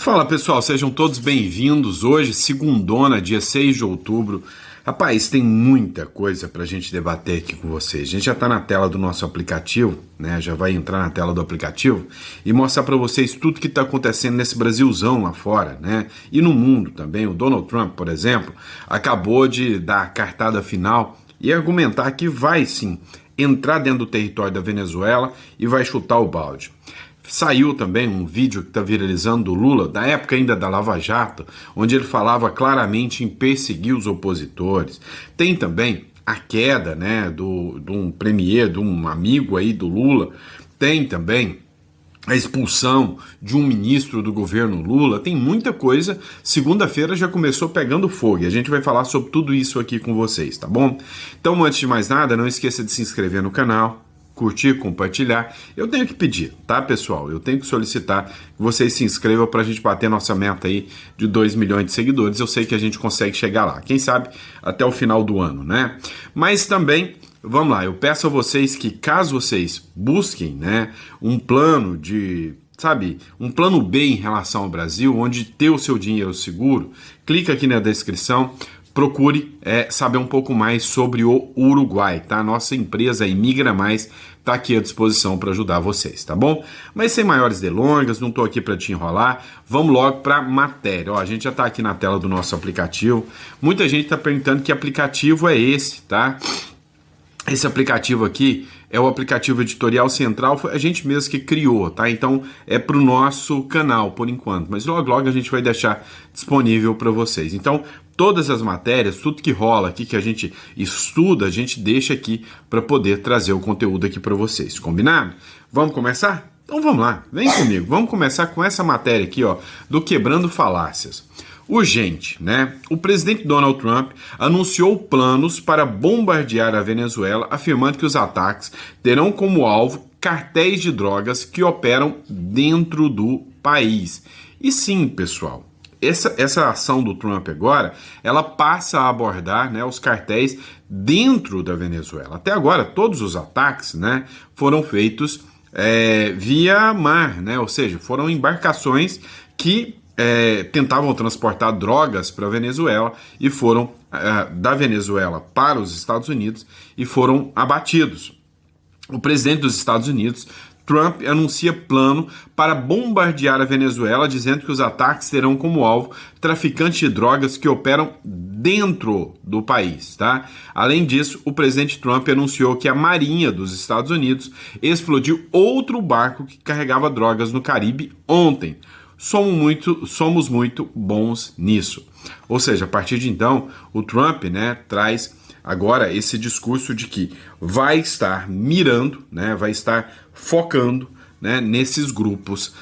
Fala pessoal, sejam todos bem-vindos. Hoje, segundona, dia 6 de outubro. Rapaz, tem muita coisa pra gente debater aqui com vocês. A gente já tá na tela do nosso aplicativo, né? Já vai entrar na tela do aplicativo e mostrar pra vocês tudo que tá acontecendo nesse Brasilzão lá fora, né? E no mundo também. O Donald Trump, por exemplo, acabou de dar a cartada final e argumentar que vai sim entrar dentro do território da Venezuela e vai chutar o balde. Saiu também um vídeo que está viralizando do Lula, da época ainda da Lava Jato, onde ele falava claramente em perseguir os opositores. Tem também a queda, né, de um premier, de um amigo aí do Lula. Tem também a expulsão de um ministro do governo Lula. Tem muita coisa. Segunda-feira já começou pegando fogo e a gente vai falar sobre tudo isso aqui com vocês, tá bom? Então, antes de mais nada, não esqueça de se inscrever no canal, curtir, compartilhar. Eu tenho que pedir, tá, pessoal? Eu tenho que solicitar que vocês se inscrevam para a gente bater nossa meta aí de 2 milhões de seguidores. Eu sei que a gente consegue chegar lá. Quem sabe até o final do ano, né? Mas também, vamos lá, eu peço a vocês que, caso vocês busquem, né, um plano de... sabe, um plano B em relação ao Brasil, onde ter o seu dinheiro seguro, clica aqui na descrição, procure saber um pouco mais sobre o Uruguai, tá? Nossa empresa Imigra Mais tá aqui à disposição para ajudar vocês, tá bom? Mas sem maiores delongas, não tô aqui para te enrolar, vamos logo para matéria. Ó, a gente já tá aqui na tela do nosso aplicativo. Muita gente tá perguntando que aplicativo é esse, tá? Esse aplicativo aqui é o aplicativo Editorial Central, foi a gente mesmo que criou, tá? Então é para o nosso canal por enquanto, mas logo logo a gente vai deixar disponível para vocês. Então todas as matérias, tudo que rola aqui, que a gente estuda, a gente deixa aqui para poder trazer o conteúdo aqui para vocês, combinado? Vamos começar? Então vamos lá, vem comigo, vamos começar com essa matéria aqui, ó, do Quebrando Falácias. Urgente, né? O presidente Donald Trump anunciou planos para bombardear a Venezuela, afirmando que os ataques terão como alvo cartéis de drogas que operam dentro do país. E sim, pessoal, essa ação do Trump agora, ela passa a abordar, né, os cartéis dentro da Venezuela. Até agora, todos os ataques, né, foram feitos via mar, né? Ou seja, foram embarcações que tentavam transportar drogas para a Venezuela e foram da Venezuela para os Estados Unidos e foram abatidos. O presidente dos Estados Unidos, Trump, anuncia plano para bombardear a Venezuela, dizendo que os ataques terão como alvo traficantes de drogas que operam dentro do país, tá? Além disso, o presidente Trump anunciou que a Marinha dos Estados Unidos explodiu outro barco que carregava drogas no Caribe ontem. Somos muito bons nisso. Ou seja, a partir de então, o Trump, né, traz agora esse discurso de que vai estar mirando, né, vai estar focando, né, nesses grupos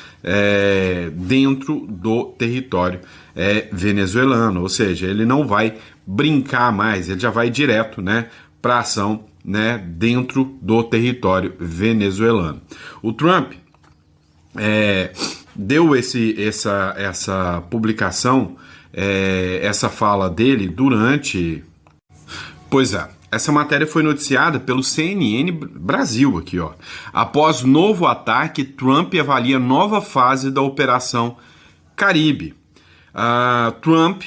dentro do território venezuelano. Ou seja, ele não vai brincar mais, ele já vai direto, né, para a ação, né, dentro do território venezuelano. O Trump deu essa publicação, essa fala dele durante... Pois é, essa matéria foi noticiada pelo CNN Brasil aqui, ó. Após novo ataque, Trump avalia nova fase da Operação Caribe. Trump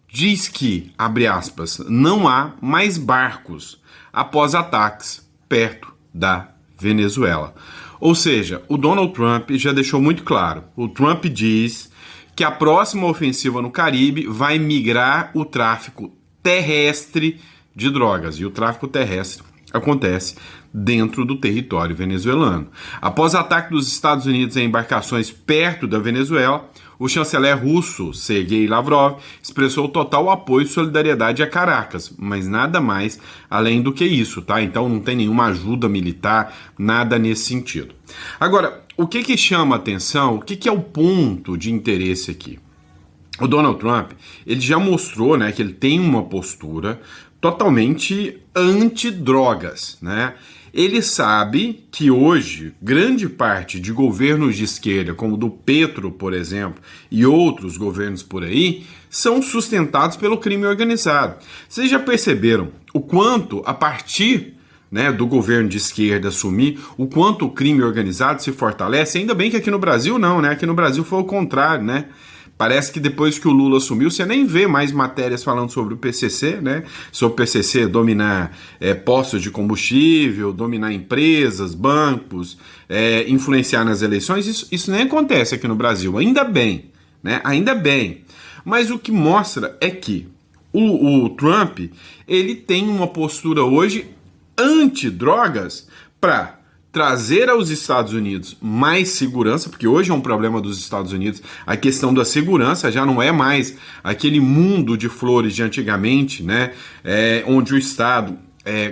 diz que, abre aspas, não há mais barcos após ataques perto da Venezuela. Ou seja, o Donald Trump já deixou muito claro. O Trump diz que a próxima ofensiva no Caribe vai migrar o tráfico terrestre de drogas. E o tráfico terrestre acontece dentro do território venezuelano. Após o ataque dos Estados Unidos em embarcações perto da Venezuela, o chanceler russo Sergei Lavrov expressou total apoio e solidariedade a Caracas, mas nada mais além do que isso, tá? Então não tem nenhuma ajuda militar, nada nesse sentido. Agora, o que chama a atenção, o que é o ponto de interesse aqui? O Donald Trump, ele já mostrou, né, que ele tem uma postura totalmente anti-drogas, né? Ele sabe que hoje grande parte de governos de esquerda, como o do Petro, por exemplo, e outros governos por aí, são sustentados pelo crime organizado. Vocês já perceberam o quanto, a partir, né, do governo de esquerda assumir, o quanto o crime organizado se fortalece? Ainda bem que aqui no Brasil não, né? Aqui no Brasil foi o contrário, né? Parece que depois que o Lula assumiu, você nem vê mais matérias falando sobre o PCC, né? Sobre o PCC dominar postos de combustível, dominar empresas, bancos, influenciar nas eleições. Isso nem acontece aqui no Brasil, ainda bem, né? Ainda bem. Mas o que mostra é que o Trump, ele tem uma postura hoje anti-drogas para trazer aos Estados Unidos mais segurança, porque hoje é um problema dos Estados Unidos, a questão da segurança já não é mais aquele mundo de flores de antigamente, né, onde o Estado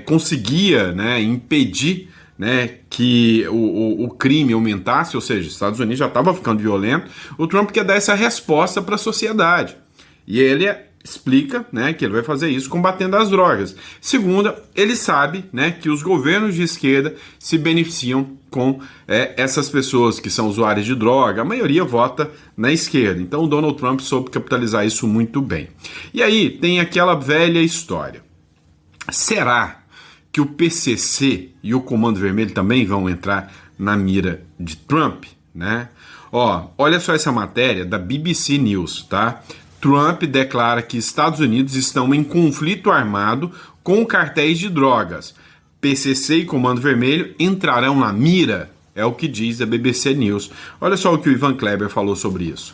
conseguia, né, impedir, né, que o crime aumentasse, ou seja, os Estados Unidos já estava ficando violento. O Trump quer dar essa resposta para a sociedade, e ele explica, né, que ele vai fazer isso combatendo as drogas. Segunda, ele sabe, né, que os governos de esquerda se beneficiam com essas pessoas que são usuárias de droga. A maioria vota na esquerda. Então o Donald Trump soube capitalizar isso muito bem. E aí tem aquela velha história. Será que o PCC e o Comando Vermelho também vão entrar na mira de Trump, né? Olha só essa matéria da BBC News, tá? Trump declara que Estados Unidos estão em conflito armado com cartéis de drogas. PCC e Comando Vermelho entrarão na mira, é o que diz a BBC News. Olha só o que o Ivan Kleber falou sobre isso.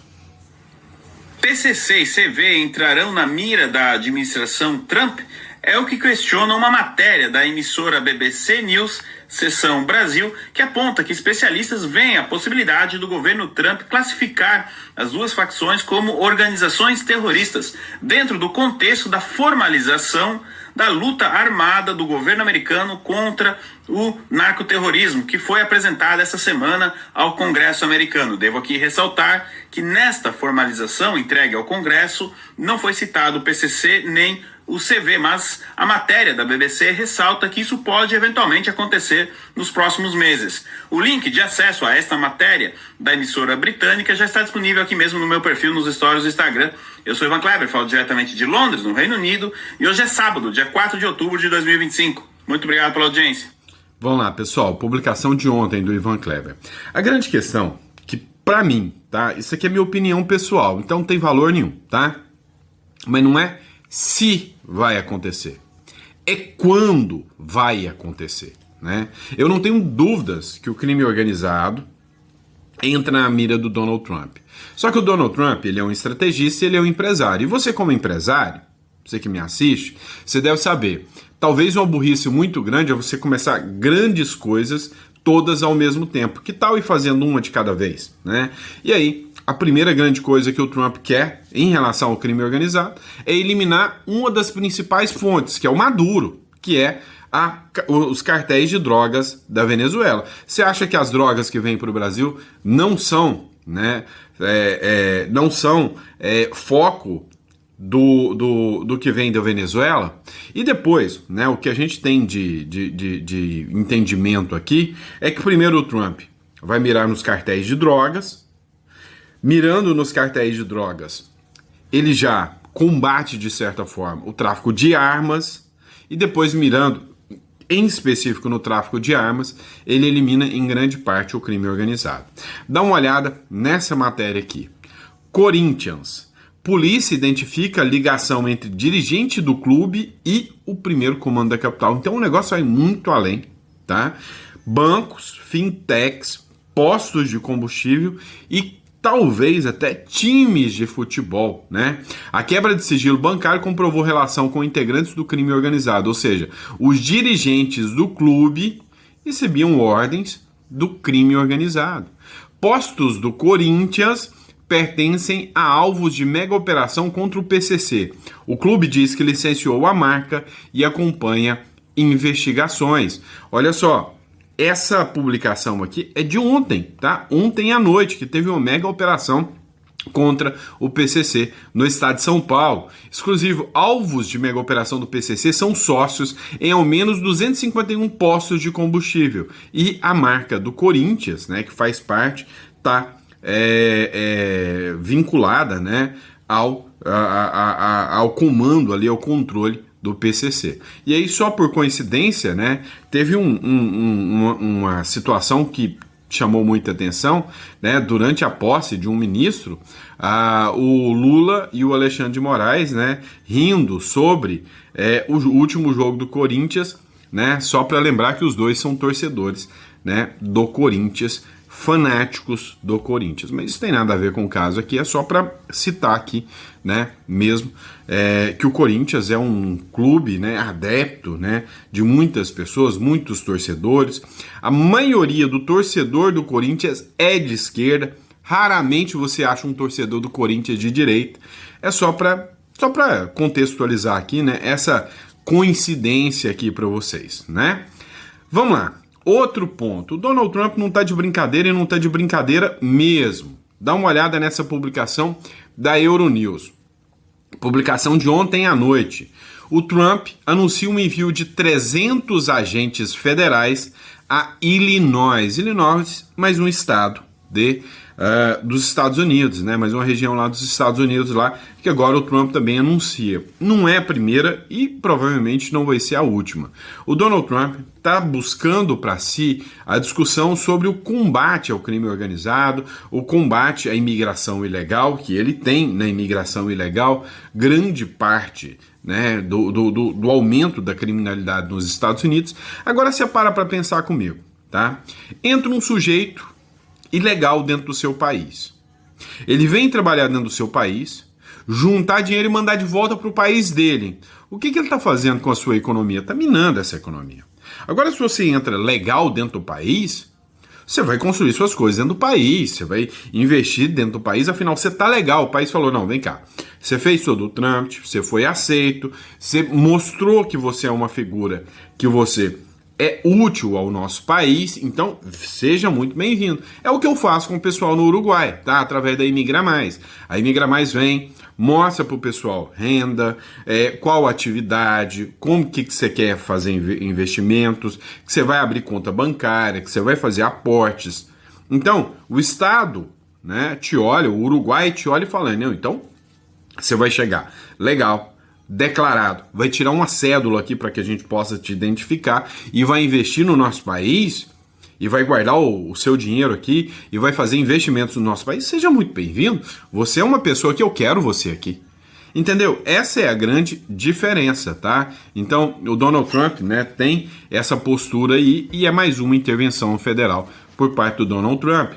PCC e CV entrarão na mira da administração Trump? É o que questiona uma matéria da emissora BBC News, seção Brasil, que aponta que especialistas veem a possibilidade do governo Trump classificar as duas facções como organizações terroristas, dentro do contexto da formalização da luta armada do governo americano contra o narcoterrorismo, que foi apresentada essa semana ao Congresso americano. Devo aqui ressaltar que nesta formalização entregue ao Congresso não foi citado o PCC nem o CV, mas a matéria da BBC ressalta que isso pode eventualmente acontecer nos próximos meses. O link de acesso a esta matéria da emissora britânica já está disponível aqui mesmo no meu perfil nos stories do Instagram. Eu sou Ivan Kleber, falo diretamente de Londres, no Reino Unido, e hoje é sábado, dia 4 de outubro de 2025. Muito obrigado pela audiência. Vamos lá, pessoal, publicação de ontem do Ivan Kleber. A grande questão, que pra mim, tá? Isso aqui é minha opinião pessoal, então não tem valor nenhum, tá? Mas não é se vai acontecer, é quando vai acontecer, né? Eu não tenho dúvidas que o crime organizado entra na mira do Donald Trump. Só que o Donald Trump, ele é um estrategista e ele é um empresário. E você, como empresário, você que me assiste, você deve saber, talvez uma burrice muito grande é você começar grandes coisas todas ao mesmo tempo. Que tal ir fazendo uma de cada vez, né? E aí, a primeira grande coisa que o Trump quer em relação ao crime organizado é eliminar uma das principais fontes, que é o Maduro, que é os cartéis de drogas da Venezuela. Você acha que as drogas que vêm para o Brasil não são, né, foco do que vem da Venezuela? E depois, né, o que a gente tem de entendimento aqui é que primeiro o Trump vai mirar nos cartéis de drogas. Mirando nos cartéis de drogas, ele já combate, de certa forma, o tráfico de armas, e depois, mirando em específico no tráfico de armas, ele elimina em grande parte o crime organizado. Dá uma olhada nessa matéria aqui. Corinthians. Polícia identifica a ligação entre dirigente do clube e o primeiro comando da capital. Então o negócio vai muito além, tá? Bancos, fintechs, postos de combustível e talvez até times de futebol, né? A quebra de sigilo bancário comprovou relação com integrantes do crime organizado, ou seja, os dirigentes do clube recebiam ordens do crime organizado. Postos do Corinthians pertencem a alvos de mega operação contra o PCC. O clube diz que licenciou a marca e acompanha investigações. Olha só, essa publicação aqui é de ontem, tá? Ontem à noite, que teve uma mega operação contra o PCC no estado de São Paulo. Exclusivo, alvos de mega operação do PCC são sócios em ao menos 251 postos de combustível. E a marca do Corinthians, né, que faz parte, está vinculada, né, ao comando ali, ao controle do PCC. E aí, só por coincidência, né, teve uma situação que chamou muita atenção, né, durante a posse de um ministro, o Lula e o Alexandre de Moraes, né, rindo sobre o último jogo do Corinthians, né, só para lembrar que os dois são torcedores, né, do Corinthians, fanáticos do Corinthians, mas isso tem nada a ver com o caso aqui, é só para citar aqui, né, mesmo, que o Corinthians é um clube, né, adepto, né, de muitas pessoas, muitos torcedores. A maioria do torcedor do Corinthians é de esquerda, raramente você acha um torcedor do Corinthians de direita. É só para contextualizar aqui, né, essa coincidência aqui para vocês, né? Vamos lá. Outro ponto, o Donald Trump não está de brincadeira e não está de brincadeira mesmo. Dá uma olhada nessa publicação da Euronews. Publicação de ontem à noite. O Trump anuncia um envio de 300 agentes federais a Illinois. Illinois, mais um estado dos Estados Unidos, né? Mais uma região lá dos Estados Unidos, lá, que agora o Trump também anuncia. Não é a primeira e provavelmente não vai ser a última. O Donald Trump está buscando para si a discussão sobre o combate ao crime organizado, o combate à imigração ilegal, que ele tem na imigração ilegal grande parte, né, do aumento da criminalidade nos Estados Unidos. Agora você para pensar comigo, tá? Entra um sujeito ilegal dentro do seu país. Ele vem trabalhar dentro do seu país, juntar dinheiro e mandar de volta para o país dele. O que ele está fazendo com a sua economia? Está minando essa economia. Agora, se você entra legal dentro do país, você vai construir suas coisas dentro do país, você vai investir dentro do país, afinal você está legal. O país falou, não, vem cá, você fez todo o trâmite, você foi aceito, você mostrou que você é uma figura, que você é útil ao nosso país, então seja muito bem-vindo. É o que eu faço com o pessoal no Uruguai, tá? Através da Imigra Mais. A Imigra Mais vem, mostra para o pessoal renda, qual atividade, como que você quer fazer investimentos, que você vai abrir conta bancária, que você vai fazer aportes. Então, o Estado, né, te olha, o Uruguai te olha e fala, não, então você vai chegar legal, declarado, vai tirar uma cédula aqui para que a gente possa te identificar e vai investir no nosso país e vai guardar o seu dinheiro aqui e vai fazer investimentos no nosso país. Seja muito bem-vindo, você é uma pessoa que eu quero você aqui. Entendeu? Essa é a grande diferença, tá? Então, o Donald Trump, né, tem essa postura aí e é mais uma intervenção federal por parte do Donald Trump.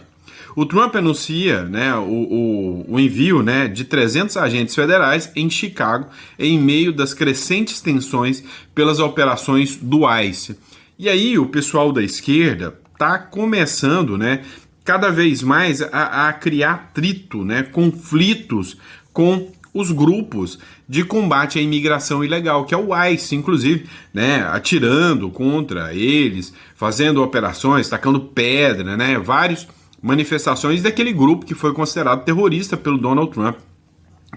O Trump anuncia, né, o envio, né, de 300 agentes federais em Chicago em meio das crescentes tensões pelas operações do ICE. E aí o pessoal da esquerda está começando, né, cada vez mais a criar atrito, né, conflitos com os grupos de combate à imigração ilegal, que é o ICE, inclusive, né, atirando contra eles, fazendo operações, tacando pedra, né, várias manifestações daquele grupo que foi considerado terrorista pelo Donald Trump,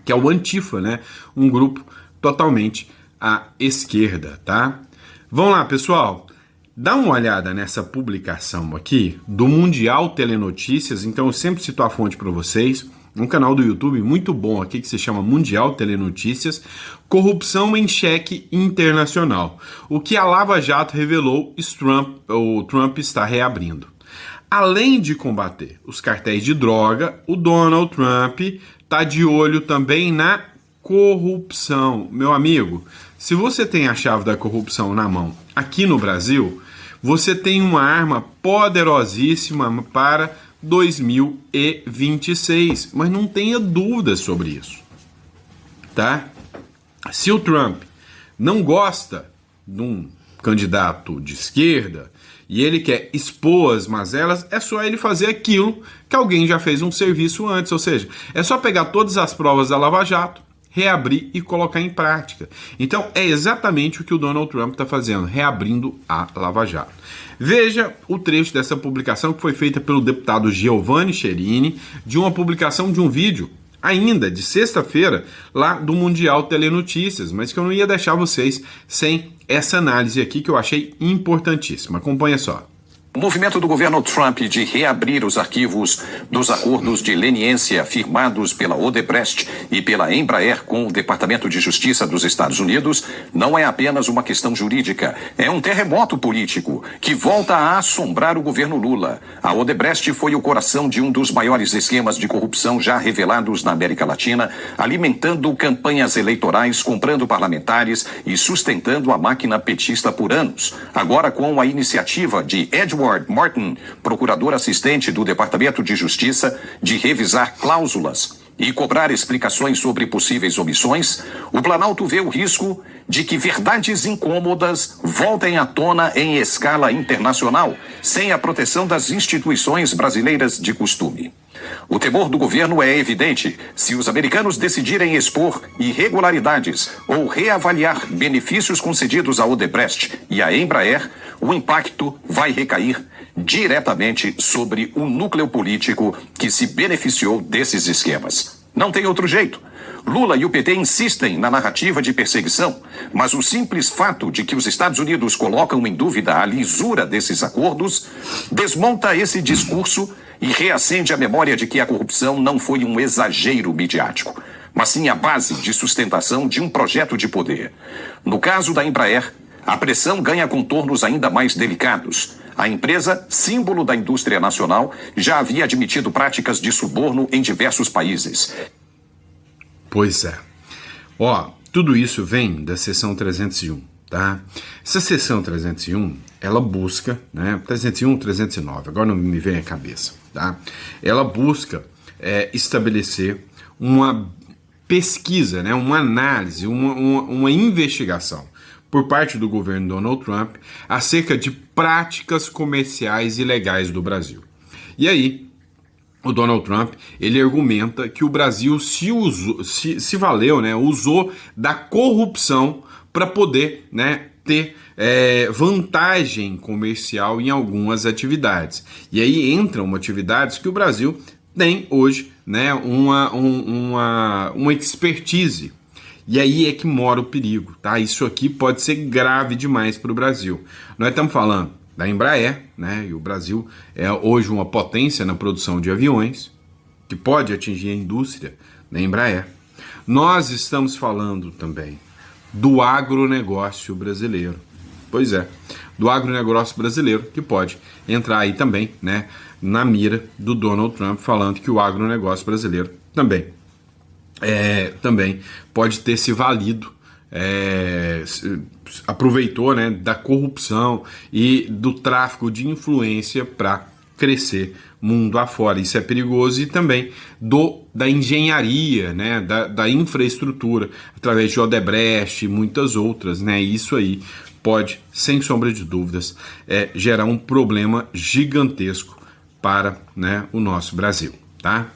que é o Antifa, né, um grupo totalmente à esquerda, tá? Vamos lá, pessoal. Dá uma olhada nessa publicação aqui do Mundial Telenotícias. Então eu sempre cito a fonte para vocês. Um canal do YouTube muito bom aqui que se chama Mundial Telenotícias. Corrupção em cheque internacional. O que a Lava Jato revelou, o Trump está reabrindo. Além de combater os cartéis de droga, o Donald Trump está de olho também na corrupção. Meu amigo, se você tem a chave da corrupção na mão aqui no Brasil, você tem uma arma poderosíssima para 2026, mas não tenha dúvidas sobre isso, tá? Se o Trump não gosta de um candidato de esquerda e ele quer expor as mazelas, é só ele fazer aquilo que alguém já fez um serviço antes, ou seja, é só pegar todas as provas da Lava Jato, reabrir e colocar em prática. Então é exatamente o que o Donald Trump está fazendo, reabrindo a Lava Jato. Veja o trecho dessa publicação que foi feita pelo deputado Giovanni Cherini, de uma publicação de um vídeo ainda de sexta-feira lá do Mundial Telenotícias, mas que eu não ia deixar vocês sem essa análise aqui que eu achei importantíssima. Acompanha só. O movimento do governo Trump de reabrir os arquivos dos acordos de leniência firmados pela Odebrecht e pela Embraer com o Departamento de Justiça dos Estados Unidos não é apenas uma questão jurídica, é um terremoto político que volta a assombrar o governo Lula. A Odebrecht foi o coração de um dos maiores esquemas de corrupção já revelados na América Latina, alimentando campanhas eleitorais, comprando parlamentares e sustentando a máquina petista por anos. Agora, com a iniciativa de Edward Martin, procurador assistente do Departamento de Justiça, de revisar cláusulas e cobrar explicações sobre possíveis omissões, o Planalto vê o risco de que verdades incômodas voltem à tona em escala internacional, sem a proteção das instituições brasileiras de costume. O temor do governo é evidente. Se os americanos decidirem expor irregularidades ou reavaliar benefícios concedidos à Odebrecht e à Embraer, o impacto vai recair diretamente sobre o núcleo político que se beneficiou desses esquemas. Não tem outro jeito. Lula e o PT insistem na narrativa de perseguição, mas o simples fato de que os Estados Unidos colocam em dúvida a lisura desses acordos desmonta esse discurso e reacende a memória de que a corrupção não foi um exagero midiático, mas sim a base de sustentação de um projeto de poder. No caso da Embraer, a pressão ganha contornos ainda mais delicados. A empresa, símbolo da indústria nacional, já havia admitido práticas de suborno em diversos países. Pois é. Ó, tudo isso vem da seção 301, tá? Essa seção 301, ela busca, né? 301, 309, agora não me vem à cabeça, tá? Ela busca estabelecer uma pesquisa, né? Uma análise, uma investigação por parte do governo Donald Trump acerca de práticas comerciais ilegais do Brasil. E aí, o Donald Trump, ele argumenta que o Brasil se valeu, né, usou da corrupção para poder, né, ter vantagem comercial em algumas atividades. E aí entram atividades que o Brasil tem hoje, né, uma expertise. E aí é que mora o perigo, tá? Isso aqui pode ser grave demais para o Brasil. Nós estamos falando da Embraer, né? E o Brasil é hoje uma potência na produção de aviões, que pode atingir a indústria da Embraer. Nós estamos falando também do agronegócio brasileiro. Pois é, do agronegócio brasileiro, que pode entrar aí também, né, na mira do Donald Trump, falando que o agronegócio brasileiro também pode ter se valido, aproveitou, né, da corrupção e do tráfico de influência para crescer mundo afora. Isso é perigoso. E também da engenharia, né, da infraestrutura, através de Odebrecht e muitas outras, né? Isso aí pode, sem sombra de dúvidas, gerar um problema gigantesco para, né, o nosso Brasil, tá?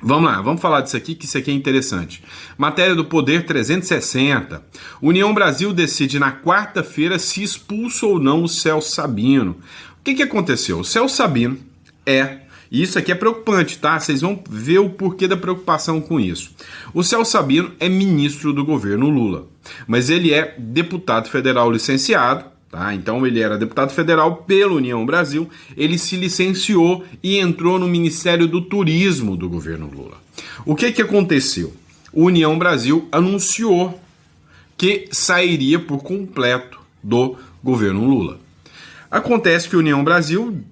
Vamos lá, vamos falar disso aqui, que isso aqui é interessante. Matéria do Poder 360. União Brasil decide na quarta-feira se expulsa ou não o Celso Sabino. O que aconteceu? O Celso Sabino e isso aqui é preocupante, tá? Vocês vão ver o porquê da preocupação com isso. O Celso Sabino é ministro do governo Lula, mas ele é deputado federal licenciado, tá? Então ele era deputado federal pela União Brasil, ele se licenciou e entrou no Ministério do Turismo do governo Lula. O que aconteceu? O União Brasil anunciou que sairia por completo do governo Lula. Acontece que a União Brasil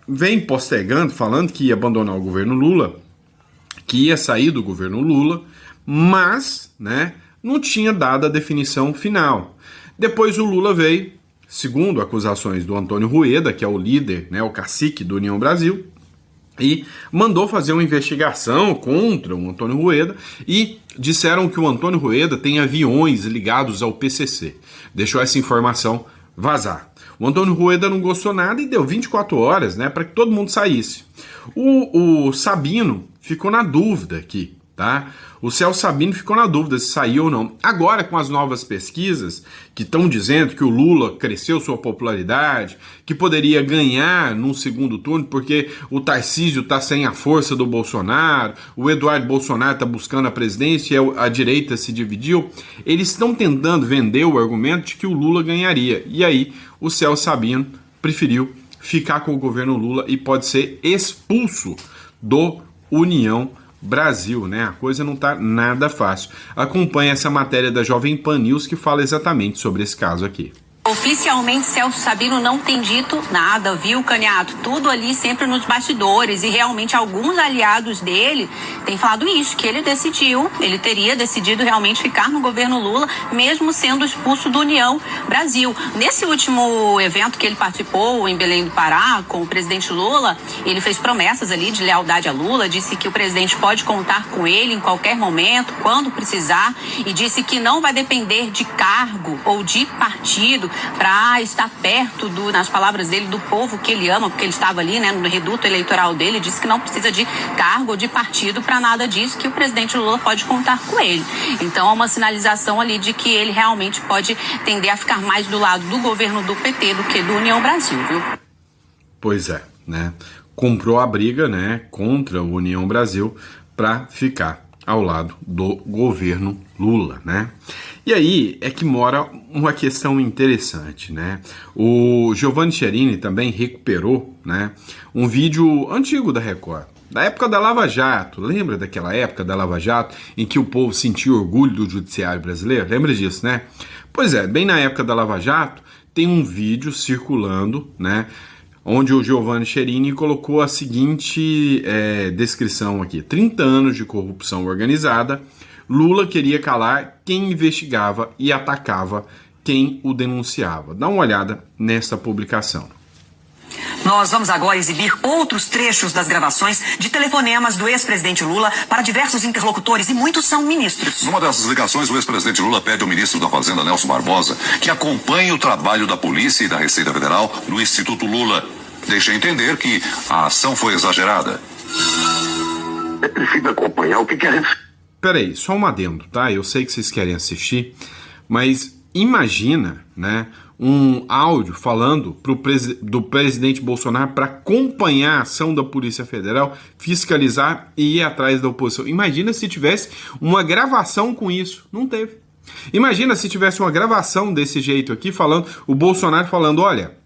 vem postergando, falando que ia abandonar o governo Lula, que ia sair do governo Lula, mas, né, não tinha dado a definição final. Depois o Lula veio, segundo acusações do Antônio Rueda, que é o líder, né, o cacique do União Brasil, e mandou fazer uma investigação contra o Antônio Rueda e disseram que o Antônio Rueda tem aviões ligados ao PCC. Deixou essa informação vazar. O Antônio Rueda não gostou nada e deu 24 horas, né, para que todo mundo saísse. O Sabino ficou na dúvida aqui, tá? O Celso Sabino ficou na dúvida se saiu ou não. Agora, com as novas pesquisas que estão dizendo que o Lula cresceu sua popularidade, que poderia ganhar num segundo turno, porque o Tarcísio está sem a força do Bolsonaro, o Eduardo Bolsonaro está buscando a presidência e a direita se dividiu, eles estão tentando vender o argumento de que o Lula ganharia. E aí, o Celso Sabino preferiu ficar com o governo Lula e pode ser expulso do União Brasil, né? A coisa não tá nada fácil. Acompanhe essa matéria da Jovem Pan News que fala exatamente sobre esse caso aqui. Oficialmente, Celso Sabino não tem dito nada, viu, Caniato? Tudo ali sempre nos bastidores, e realmente alguns aliados dele têm falado isso, que ele teria decidido realmente ficar no governo Lula, mesmo sendo expulso do União Brasil. Nesse último evento que ele participou em Belém do Pará, com o presidente Lula, ele fez promessas ali de lealdade a Lula, disse que o presidente pode contar com ele em qualquer momento, quando precisar, e disse que não vai depender de cargo ou de partido para estar perto nas palavras dele, do povo que ele ama, porque ele estava ali, né, no reduto eleitoral dele, disse que não precisa de cargo ou de partido para nada disso, que o presidente Lula pode contar com ele. Então, é uma sinalização ali de que ele realmente pode tender a ficar mais do lado do governo do PT do que do União Brasil, viu? Pois é, né? Comprou a briga, né, contra o União Brasil para ficar ao lado do governo Lula, né? E aí é que mora uma questão interessante, né? O Giovanni Cherini também recuperou, né, um vídeo antigo da Record, da época da Lava Jato. Lembra daquela época da Lava Jato em que o povo sentia orgulho do judiciário brasileiro? Lembra disso, né? Pois é, bem na época da Lava Jato tem um vídeo circulando, né, onde o Giovanni Cherini colocou a seguinte descrição aqui: 30 anos de corrupção organizada, Lula queria calar quem investigava e atacava quem o denunciava. Dá uma olhada nesta publicação. Nós vamos agora exibir outros trechos das gravações de telefonemas do ex-presidente Lula para diversos interlocutores, e muitos são ministros. Numa dessas ligações, o ex-presidente Lula pede ao ministro da Fazenda, Nelson Barbosa, que acompanhe o trabalho da Polícia e da Receita Federal no Instituto Lula. Deixa entender que a ação foi exagerada. É preciso acompanhar o que a gente... Peraí, só um adendo, tá? Eu sei que vocês querem assistir, mas imagina, né, um áudio falando do presidente Bolsonaro para acompanhar a ação da Polícia Federal, fiscalizar e ir atrás da oposição. Imagina se tivesse uma gravação com isso. Não teve. Imagina se tivesse uma gravação desse jeito aqui, falando, o Bolsonaro falando: olha,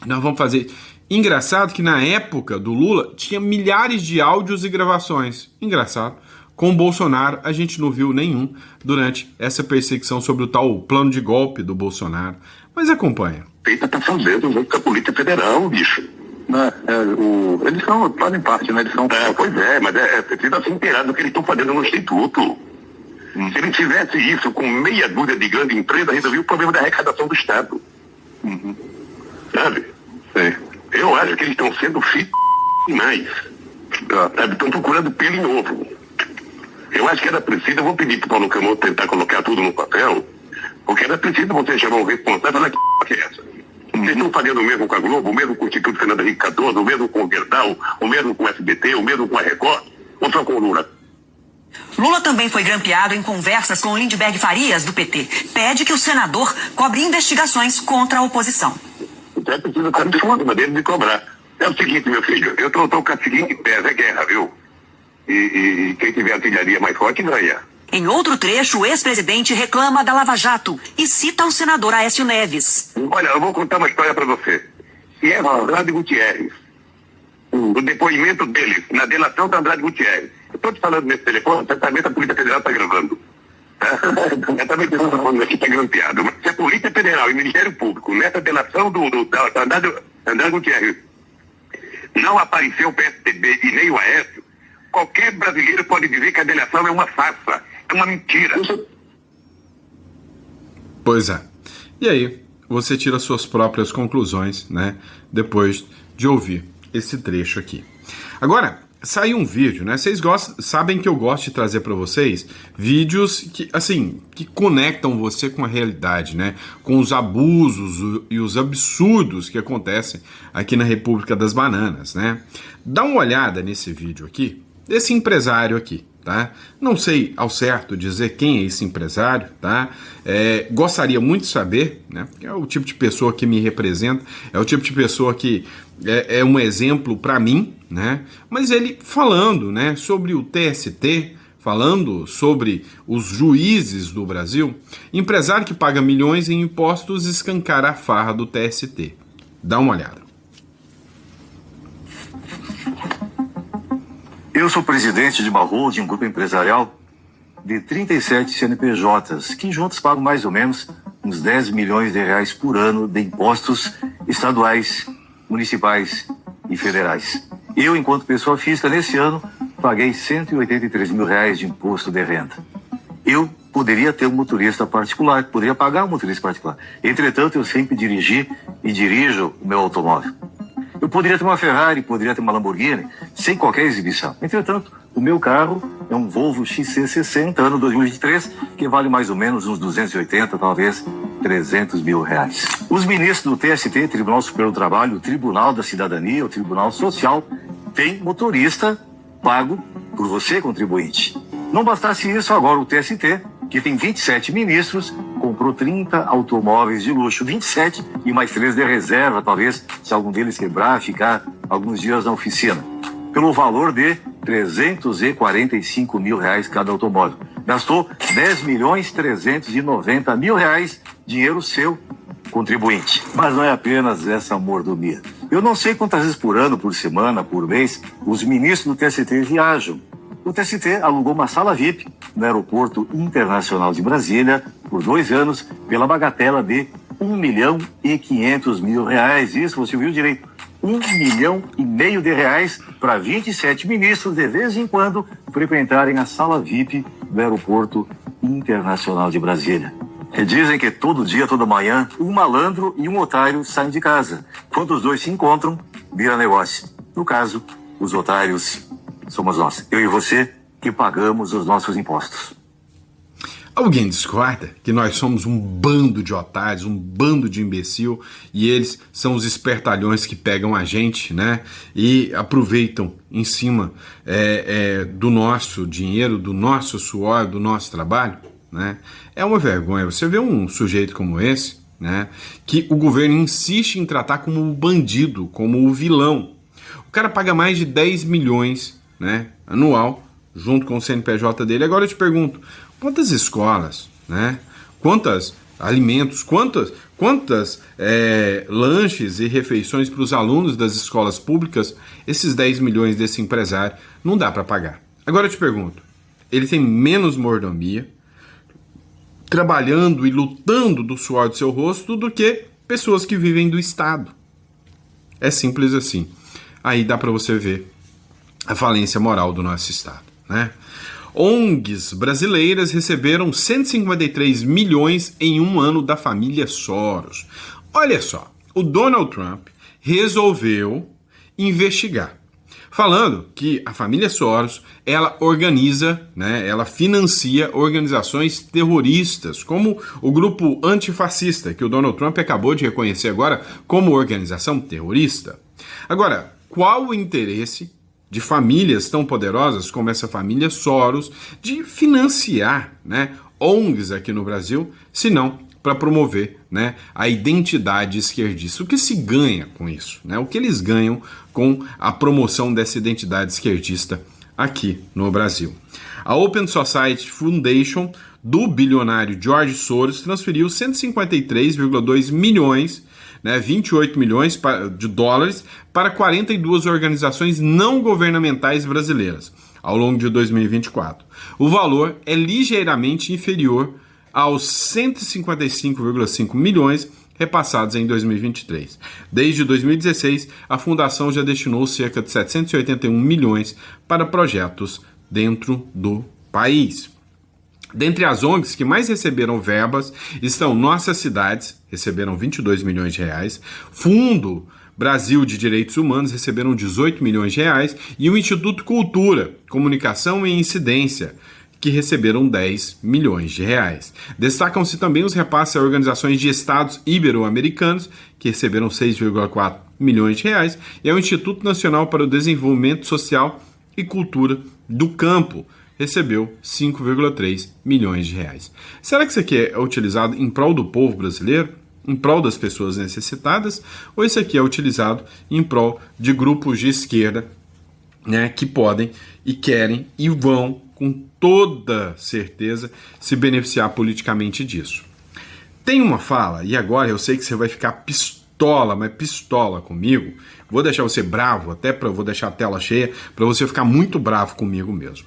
nós vamos fazer... Engraçado que na época do Lula tinha milhares de áudios e gravações. Engraçado. Com o Bolsonaro a gente não viu nenhum durante essa perseguição sobre o tal plano de golpe do Bolsonaro. Mas acompanha. Feita tá fazendo junto com a Polícia Federal, bicho. Eles fazem parte, né? Eles são... pois é, mas precisa se inteirar do que eles estão fazendo no Instituto. Se eles fizessem isso com meia dúzia de grandes empresas, resolvia o problema da arrecadação do Estado. Sabe? Eu acho que eles estão sendo demais. Sabe? Estão procurando pelo em ovo. Eu acho que era preciso, eu vou pedir para o Paulo Câmara tentar colocar tudo no papel, porque era preciso você chamar um responsável e falar: que é essa? Vocês estão fazendo o mesmo com a Globo, o mesmo com o Instituto Fernando Henrique Cardoso, o mesmo com o Gerdau, o mesmo com o SBT, o mesmo com a Record, ou só com o Lula? Lula também foi grampeado em conversas com o Lindbergh Farias, do PT. Pede que o senador cobre investigações contra a oposição. Então é preciso estar de cima dele de cobrar. É o seguinte, meu filho, eu estou com a seguinte tese: é guerra, viu? E quem tiver artilharia mais forte ganha. Em outro trecho, o ex-presidente reclama da Lava Jato e cita o senador Aécio Neves. Olha, eu vou contar uma história para você. E é Andrade Gutierrez. O depoimento dele na delação da Andrade Gutierrez. Eu estou te falando nesse telefone, certamente a Polícia Federal está gravando. Certamente eu estou falando aqui, está grampeado. Mas se a Polícia Federal e o Ministério Público, nessa delação da Andrade Gutierrez, não apareceu o PSDB e nem o Aécio, qualquer brasileiro pode dizer que a delação é uma farsa, é uma mentira. Pois é. E aí, você tira suas próprias conclusões, né, depois de ouvir esse trecho aqui. Agora, saiu um vídeo, né? Vocês sabem que eu gosto de trazer para vocês vídeos que, assim, que conectam você com a realidade, né? Com os abusos e os absurdos que acontecem aqui na República das Bananas, né? Dá uma olhada nesse vídeo aqui, desse empresário aqui, tá? Não sei ao certo dizer quem é esse empresário, tá? Gostaria muito de saber, né? Porque é o tipo de pessoa que me representa, é o tipo de pessoa que é um exemplo para mim, né? Mas ele falando, né, sobre o TST, falando sobre os juízes do Brasil, empresário que paga milhões em impostos escancara a farra do TST. Dá uma olhada. Eu sou presidente de uma holding, um grupo empresarial de 37 CNPJs, que juntos pagam mais ou menos uns 10 milhões de reais por ano de impostos estaduais, municipais e federais. Eu, enquanto pessoa física, nesse ano, paguei 183 mil reais de imposto de renda. Eu poderia ter um motorista particular, poderia pagar um motorista particular. Entretanto, eu sempre dirigi e dirijo o meu automóvel. Eu poderia ter uma Ferrari, poderia ter uma Lamborghini, sem qualquer exibição. Entretanto, o meu carro é um Volvo XC60, ano 2023, que vale mais ou menos uns 280, talvez 300 mil reais. Os ministros do TST, Tribunal Superior do Trabalho, o Tribunal da Cidadania, o Tribunal Social, têm motorista pago por você, contribuinte. Não bastasse isso, agora o TST, que tem 27 ministros, comprou 30 automóveis de luxo, 27 e mais 3 de reserva, talvez, se algum deles quebrar, ficar alguns dias na oficina, pelo valor de 345 mil reais cada automóvel. Gastou 10 milhões 390 mil reais, dinheiro seu, contribuinte. Mas não é apenas essa mordomia. Eu não sei quantas vezes por ano, por semana, por mês, os ministros do TST viajam. O TST alugou uma sala VIP no Aeroporto Internacional de Brasília por 2 anos pela bagatela de 1 milhão e 500 mil reais. Isso, você viu direito. 1,5 milhão de reais para 27 ministros de vez em quando frequentarem a sala VIP do Aeroporto Internacional de Brasília. E dizem que todo dia, toda manhã, um malandro e um otário saem de casa. Quando os dois se encontram, vira negócio. No caso, os otários somos nós, eu e você, que pagamos os nossos impostos. Alguém discorda que nós somos um bando de otários, um bando de imbecil, e eles são os espertalhões que pegam a gente, né, e aproveitam em cima do nosso dinheiro, do nosso suor, do nosso trabalho, né? É uma vergonha você ver um sujeito como esse, né, que o governo insiste em tratar como um bandido, como o vilão. O cara paga mais de 10 milhões, né, anual, junto com o CNPJ dele. Agora eu te pergunto, quantas escolas, né, quantos alimentos, quantas lanches e refeições para os alunos das escolas públicas esses 10 milhões desse empresário não dá para pagar? Agora eu te pergunto, ele tem menos mordomia, trabalhando e lutando do suor do seu rosto, do que pessoas que vivem do Estado. É simples assim. Aí dá para você ver a falência moral do nosso Estado, né? ONGs brasileiras receberam 153 milhões em um ano da família Soros. Olha só, o Donald Trump resolveu investigar, falando que a família Soros, ela organiza, né, ela financia organizações terroristas, como o grupo antifascista, que o Donald Trump acabou de reconhecer agora como organização terrorista. Agora, qual o interesse de famílias tão poderosas como essa família Soros de financiar, né, ONGs aqui no Brasil, se não para promover, né, a identidade esquerdista? O que se ganha com isso, né? O que eles ganham com a promoção dessa identidade esquerdista aqui no Brasil? A Open Society Foundation do bilionário George Soros transferiu 153,2 milhões, né, 28 milhões de dólares para 42 organizações não governamentais brasileiras ao longo de 2024. O valor é ligeiramente inferior aos 155,5 milhões repassados em 2023. Desde 2016, a fundação já destinou cerca de 781 milhões para projetos dentro do país. Dentre as ONGs que mais receberam verbas estão Nossas Cidades, receberam 22 milhões de reais, Fundo Brasil de Direitos Humanos receberam 18 milhões de reais e o Instituto Cultura, Comunicação e Incidência, que receberam 10 milhões de reais. Destacam-se também os repasses a organizações de estados ibero-americanos, que receberam 6,4 milhões de reais, e ao Instituto Nacional para o Desenvolvimento Social e Cultura do Campo, recebeu 5,3 milhões de reais. Será que isso aqui é utilizado em prol do povo brasileiro? Em prol das pessoas necessitadas? Ou isso aqui é utilizado em prol de grupos de esquerda, né, que podem e querem e vão, com toda certeza, se beneficiar politicamente disso? Tem uma fala, e agora eu sei que você vai ficar pistola pistola, mas pistola comigo, vou deixar você bravo, vou deixar a tela cheia, para você ficar muito bravo comigo mesmo.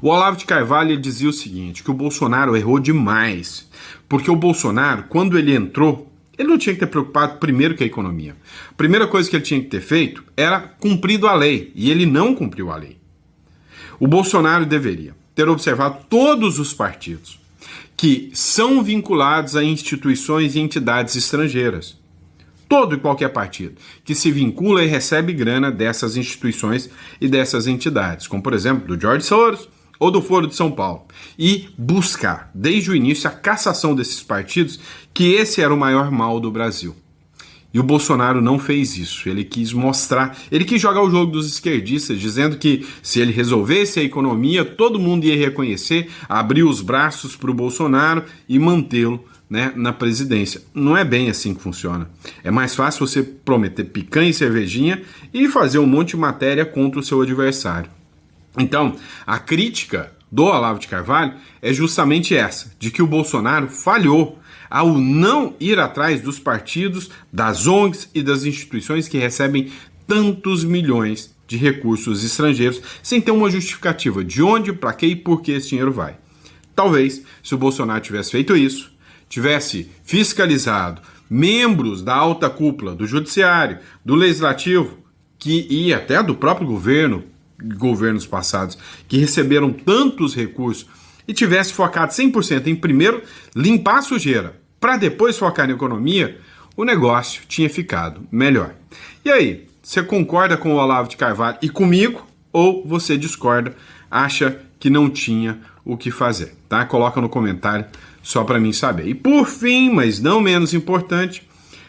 O Olavo de Carvalho dizia o seguinte, que o Bolsonaro errou demais, porque o Bolsonaro, quando ele entrou, ele não tinha que ter preocupado primeiro com a economia. A primeira coisa que ele tinha que ter feito era cumprido a lei, e ele não cumpriu a lei. O Bolsonaro deveria ter observado todos os partidos que são vinculados a instituições e entidades estrangeiras. Todo e qualquer partido que se vincula e recebe grana dessas instituições e dessas entidades, como por exemplo do George Soros ou do Foro de São Paulo, e buscar desde o início a cassação desses partidos, que esse era o maior mal do Brasil. E o Bolsonaro não fez isso, ele quis jogar o jogo dos esquerdistas, dizendo que se ele resolvesse a economia, todo mundo ia reconhecer, abrir os braços para o Bolsonaro e mantê-lo, né, na presidência. Não é bem assim que funciona. É mais fácil você prometer picanha e cervejinha e fazer um monte de matéria contra o seu adversário. Então, a crítica do Olavo de Carvalho é justamente essa, de que o Bolsonaro falhou ao não ir atrás dos partidos, das ONGs e das instituições que recebem tantos milhões de recursos estrangeiros, sem ter uma justificativa de onde, para que e por que esse dinheiro vai. Talvez, se o Bolsonaro tivesse feito isso, tivesse fiscalizado membros da alta cúpula do judiciário, do legislativo, e até do próprio governos passados, que receberam tantos recursos, e tivesse focado 100% em primeiro limpar a sujeira, para depois focar na economia, o negócio tinha ficado melhor. E aí, você concorda com o Olavo de Carvalho e comigo, ou você discorda, acha que não tinha o que fazer, tá? Coloca no comentário só para mim saber. E por fim, mas não menos importante,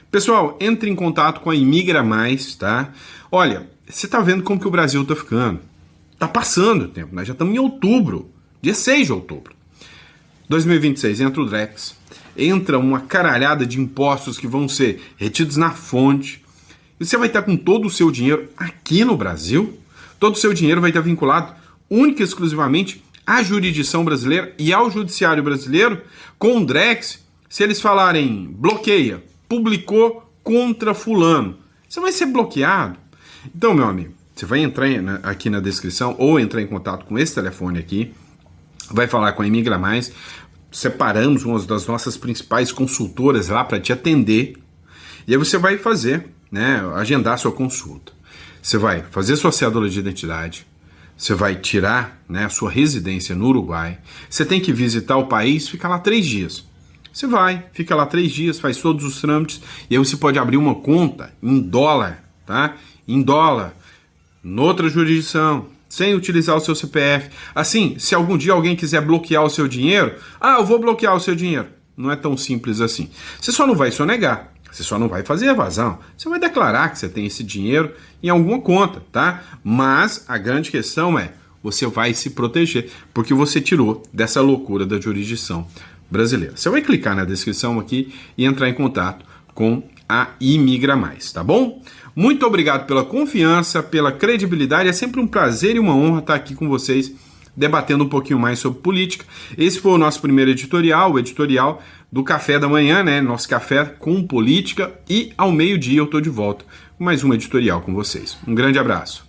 pessoal, entre em contato com a Imigra Mais, tá? Olha, você tá vendo como que o Brasil tá ficando. Tá passando o tempo, nós já estamos em outubro, dia 6 de outubro. 2026 entra o Drex, entra uma caralhada de impostos que vão ser retidos na fonte, e você vai estar com todo o seu dinheiro aqui no Brasil, todo o seu dinheiro vai estar vinculado única e exclusivamente à jurisdição brasileira e ao judiciário brasileiro. Com o Drex, se eles falarem bloqueia, publicou contra fulano, você vai ser bloqueado. Então, meu amigo, você vai entrar aqui na descrição ou entrar em contato com esse telefone aqui, vai falar com a Imigra Mais, separamos uma das nossas principais consultoras lá para te atender, e aí você vai fazer, né, agendar sua consulta. Você vai fazer sua cédula de identidade, você vai tirar, né, a sua residência no Uruguai, você tem que visitar o país, fica lá 3 dias. Você vai, fica lá 3 dias, faz todos os trâmites, e aí você pode abrir uma conta em dólar, tá? Em dólar, noutra jurisdição, sem utilizar o seu CPF. Assim, se algum dia alguém quiser bloquear o seu dinheiro, eu vou bloquear o seu dinheiro. Não é tão simples assim. Você só não vai sonegar, você só não vai fazer evasão. Você vai declarar que você tem esse dinheiro em alguma conta, tá? Mas a grande questão é, você vai se proteger, porque você tirou dessa loucura da jurisdição brasileira. Você vai clicar na descrição aqui e entrar em contato com a Imigra Mais, tá bom? Muito obrigado pela confiança, pela credibilidade. É sempre um prazer e uma honra estar aqui com vocês, debatendo um pouquinho mais sobre política. Esse foi o nosso primeiro editorial, o editorial do Café da Manhã, né? Nosso café com política. E ao meio-dia eu estou de volta com mais um editorial com vocês. Um grande abraço.